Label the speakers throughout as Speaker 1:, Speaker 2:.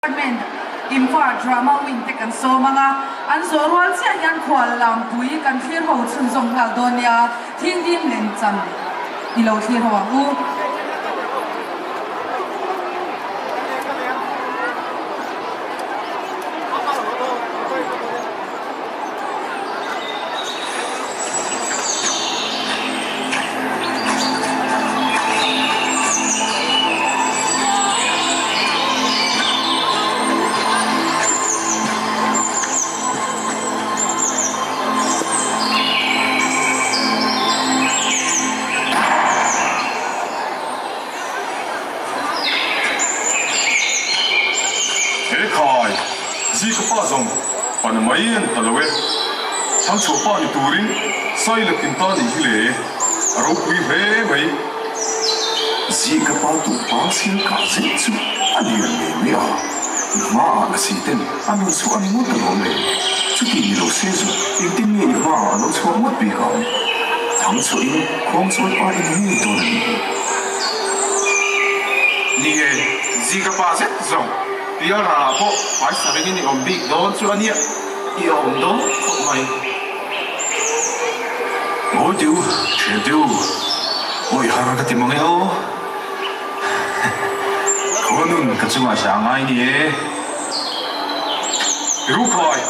Speaker 1: Infar drama wing te kan so manga an so rual sia yan khwal lam pui kan thir ho chun zong hal donia thing dim len cham i lo thir ho hu
Speaker 2: Panamayan talawe, ang sopa ni Turing, sa ilakinta ni Hile, araw kuy he may.
Speaker 3: Zika pa tu pasin kasi su, adiyan niya. Maa nasitin, ano su ano talon eh. Su kinilo seso, itin niya maa ano su ano bigam. Tang su in, kung su pa ini ito na niya.
Speaker 2: Niye, zika pa set zong. Dia rapo, phải sabi ni om big don su ania. Iyo om don, kok mai.
Speaker 3: Ôi tiêu, chuyện tiêu. Ôi harap ka timong eo. Konun katsuma siya ngay niye.
Speaker 2: Rukai,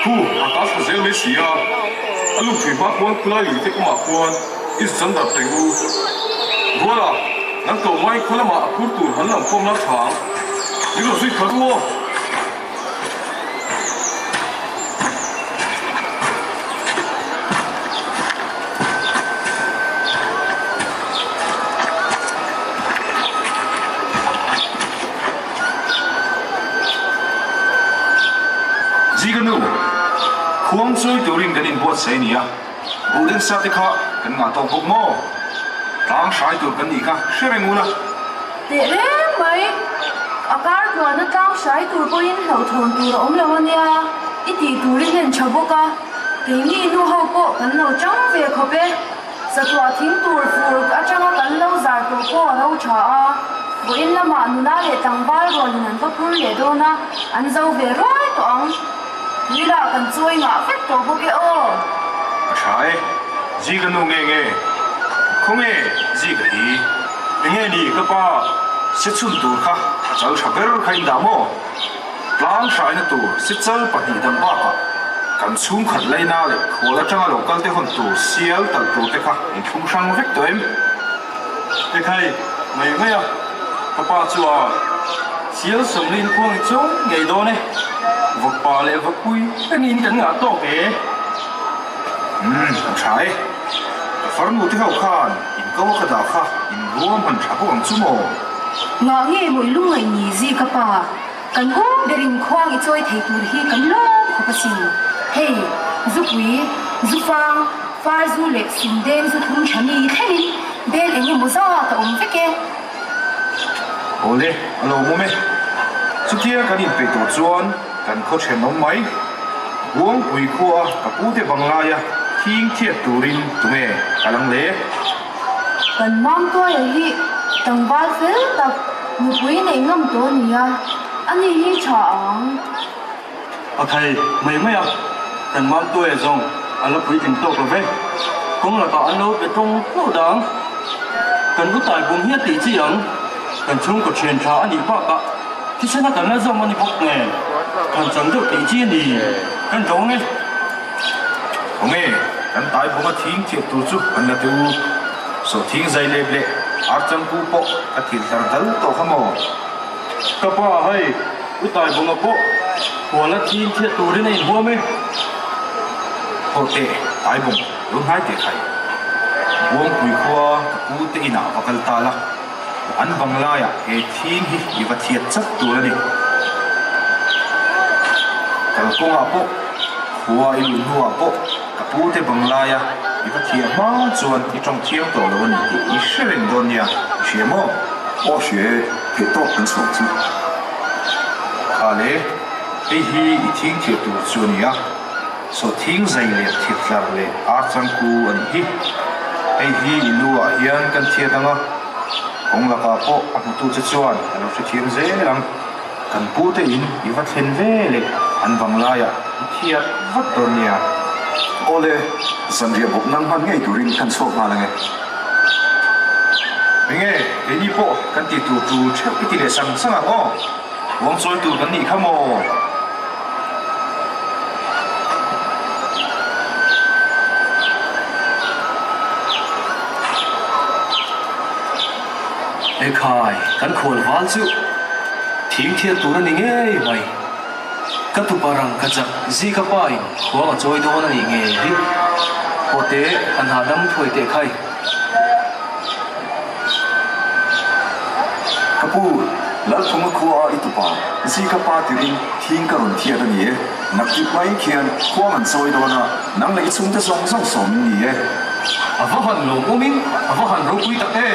Speaker 2: ku atas hasil Malaysia. Alu tiba kuan kulai itu kemakuan, isan tak tenggu. Gua nang kau mai kula mak kurtu hanam kom nak thang. Ini lo sih kedua.
Speaker 3: Jika nu, kuang sui turing ganin buat saya ni ya. Budin saat ikha kan ngatong pukmo. Tang sai tu kan ikha sering mula.
Speaker 4: Tidak mai. Agar tuan tang sai tur ko in hau thon tur om lawan ya. Iti turin hen chaboka. Tingi nu hau ko kan lo chang ve khope. Satwa thing tur fur ka changa kan lo zar tur ko hau cha a. Bo in lama nu na le tang bal ron nan pa pur le do na. An zau ve roi to ang. Nila kan chui nga fet to bo ke o.
Speaker 3: Sai, jika nu nge. Không nghe jika hi. Nge ni ka pa. Sẽ chun tu kha, cháu chả biết khai đám mò, lang sai nữa tu, sẽ cháu bắt đi đâm bạc à, cần xuống khẩn lấy na lệ, khổ là chẳng lâu cái hòn tu, xiao tận tu thế kha, mình không sang vết tuổi em. Thế khai, mày nghe à, các bạn chúa, xiao sầm lên quang trống ngày đó này, vật bà lệ vật quý, anh nhìn cảnh ngã to kề. Không sai, phần một thế hậu khan, in câu cái đạo kha, in rùa mình chả có bằng chú mò.
Speaker 4: Nga nge mo ilung ay ni zi ka pa. Kan ho berin khoang I choi thei tur hi kan lo ko pa sin. Hey, zupui, zufang, far zu lek sin den zu thun chani theni. Bel engi mo za ka feke.
Speaker 3: Ole, alo mo me. Chu kia kan in pe to chuan, kan kho chen nom mai. Buang pui khua ka pu te banglaya, thing thiet turin tume kalang le.
Speaker 4: Kan mam to hi tang bal fel tak mu pui nei ngam to nia. Ani hi cha ang.
Speaker 5: Thầy, mày mấy à? Cần mang tôi ở dòng, anh lập quý tình tổ của về. Cũng là có anh lâu về trong phố đáng. Cần có tài vùng hiết tỷ chi ẩn. Cần chung có truyền trả anh ý bạc ạ. Thì sẽ là cần là dòng anh ý bọc nghề. Cần chẳng được tỷ chi đi. Cần trống nghe.
Speaker 3: Không nghe, cần tài vùng ở thiên thiệt tù chú, anh là tiêu. Số thiên dây lệp lệ, ác chân cú bộ, các thiên tàng tấn tổ khám mồ.
Speaker 5: Các bà hay, có tài vùng ở bộ. Của là thiên thiệt tù đến này vua mê.
Speaker 3: Hồ tệ, tài vùng, đúng hai tệ khai. Buông bùi khoa, cú tệ nào và cần ta là. Anh bằng lai à, hệ thiên hi, và thiệt chất tù là đi. Cần công à bộ, khoa ilu nu à bộ, cả cú tệ bằng lai à, và thiệt má chuan, đi trong thiên tổ là vấn đề, ý sư rình đồn nha, xế mô. Ô xế, hệ tốt cần sống chứ. Khá lẽ, ấy hi, ý thiên thiệt tù chuan nha. So thing zai le thitlar le archang ku an hi ai hi ilua hian kan thia danga ong la ka po a tu che chuan alo se thim ze lang กันปูเตอินอีวัดเห็นเวเล็กอันบังลายเทียบวัดตัวเนี่ย
Speaker 6: โอเลสันเรียบนั่งมันไงตุรินกันโซมาเลยไง
Speaker 3: เป็นไงเดี๋ยวนี้พวกกันติดตูตูเชื่อพิธีเดสังสังอ๋อวงโซนตูกันนี่ขโม
Speaker 5: ไอ้คายกันควรวานสุทิ้งเทียตัวนั่นเองไว้กันตุปารังกันจักซีกับไปหัวกับจอยตัวนั่นเองฮิโอเตอันหาดำถวยเตะใคร
Speaker 6: กระปูแล้วผมก็ขวาอีตุปาซีกับปาตุรินทิ้งกระรุนเทียนนี่นักจิตไม่เขียนขวามันซอยโดนะนั่งเลยสุ่มจะส่งสมนี่
Speaker 5: อาว่าหันหลงโอมินอาว่าหันรู้คุยตักเอ๋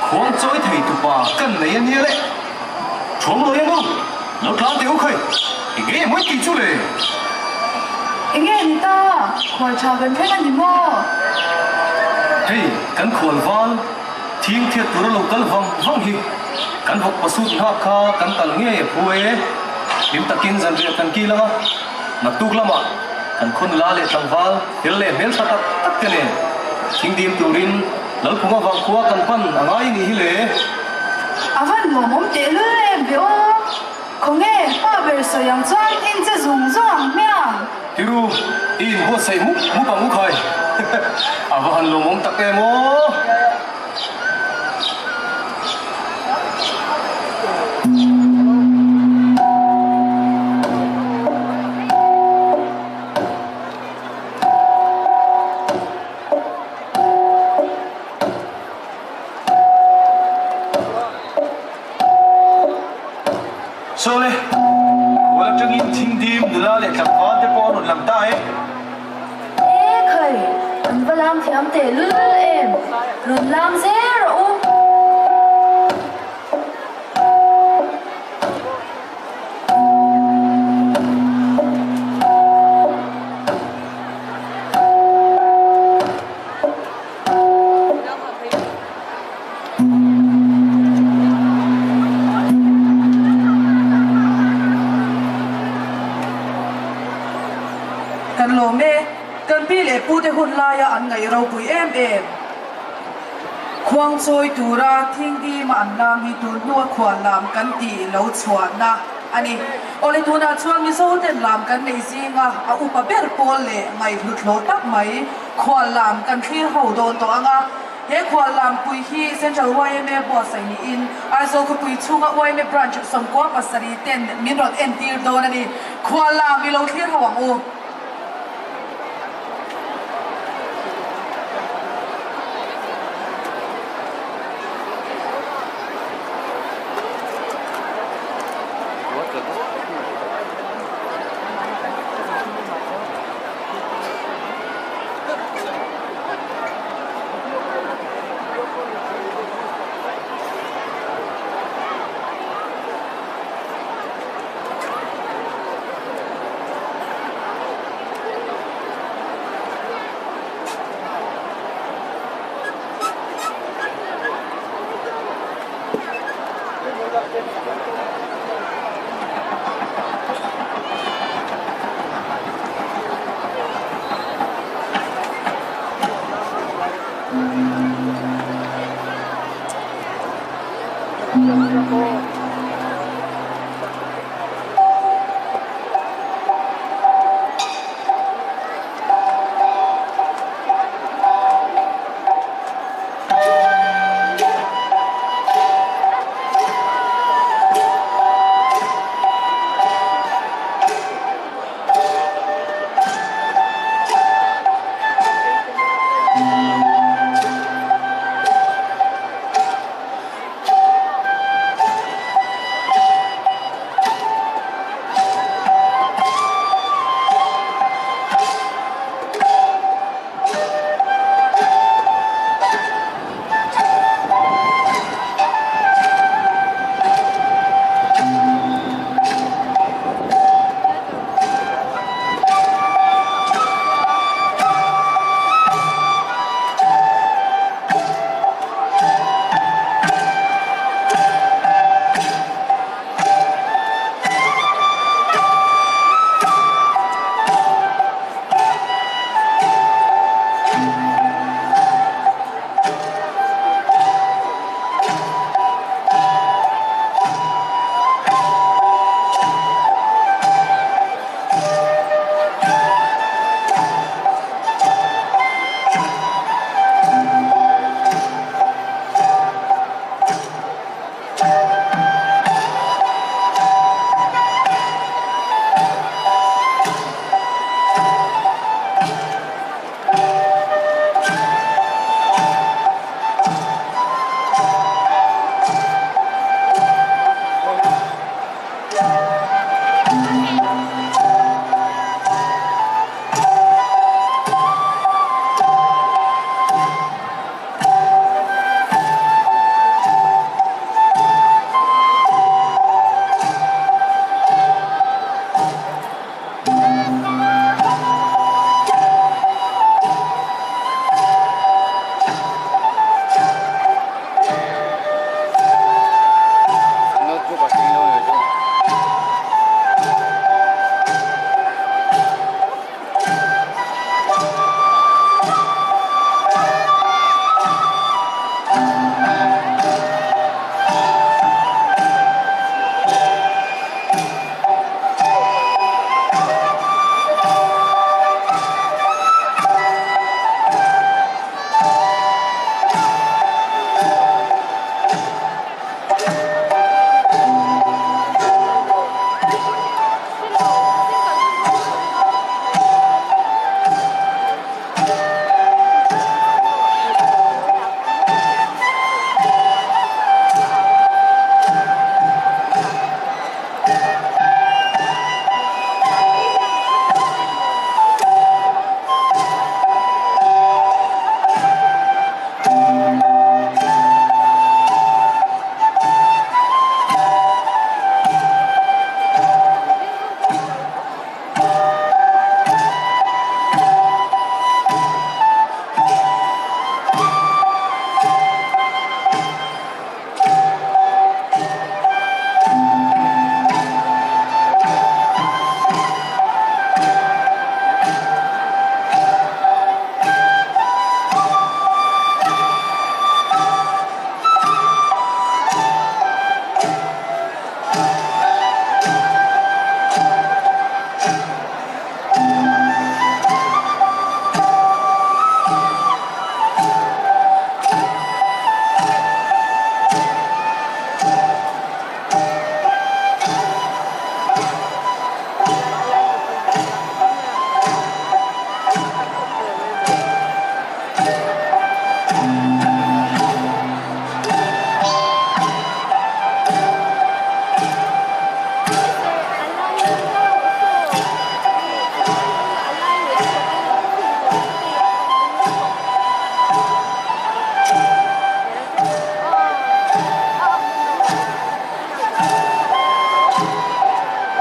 Speaker 5: ควงจอยไทยตุปากันในอันนี้เลยชมเลยยังดูแล้วคลาเดี๋ยวใครอีกเอ๋ไม่กี่ชั่วเลย
Speaker 4: อีกอย่างนี้ต่อขอชาวเป็นเพื่อนกันดิโม
Speaker 5: เฮ้ยกันควรวานทิ้งเทียตัวเรากันวังฮิกันหกประสูติหักขากันตัลเงี้ยผู้เอ๋ลิมตะกินจันเรียกันกี่ละมั้งนักตุกละมั้งกันคนลาเลตังวาลเฮลเล่เมลสตักตักกันเนี่ยทิ้งดีมตูรินแล้วผมว่าวังคัวกันปั้นอะไรนี่ฮิเล่
Speaker 4: อาวันหลวงผมเตะเลยเบียวคงเอ๋ป้าเบลสยังจวนอินจะส่งเมีย
Speaker 5: ที่รู้อินหัวใส่มุปังมุกใครอาวันหลวงผมตักเอ๋โม
Speaker 3: โซเล่วันจังอินทิ้งดีมดูแลเล็กกับฟ้าเดปอนหนุนลำใต้
Speaker 4: เคยอันเวลาที่อันเตะลื่นเอ็มรุ่นลำเซโร่
Speaker 1: กันโลเมกันพี่เล่พูดให้คนลายอันไงเราปุยเอ็มควงซอยตูราทิ้งดีมาอันนามีตูนัวขวานลามกันตีเราชวนนะอันนี้โอเลตูนาชวนมีโซเต็นลามกันในซิงอ่ะอุปเบอร์โปเล่ไงหลุดโลตักไหมขวานลามกันที่เขาโดนตัวงะเฮ้ขวานลามปุยฮีเซนจัลวายเมบอสไซนีอินอาโซก็ปุยชุ่งวายเมบรันจุสมกัวปัสสรีเต็นมินรถเอ็นตีร์โดนอันนี้ขวานลามมีเราที่เขาหวังอู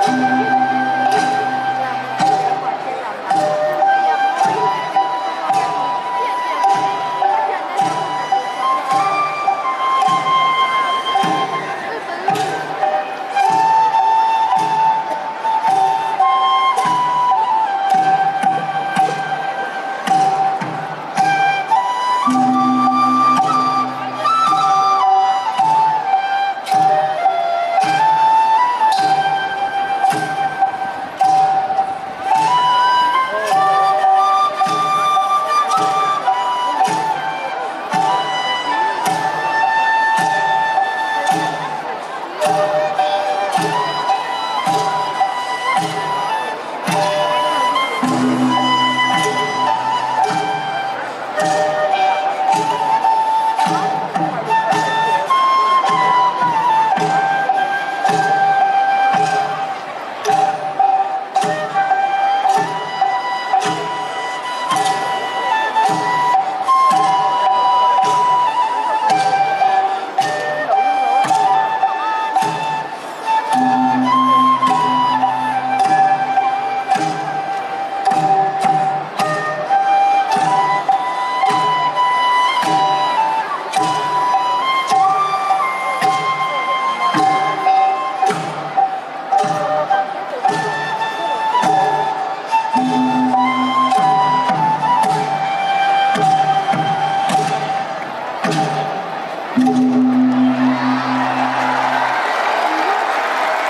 Speaker 4: Hãy subscribe cho kênh Ghiền Mì Gõ để không bỏ lỡ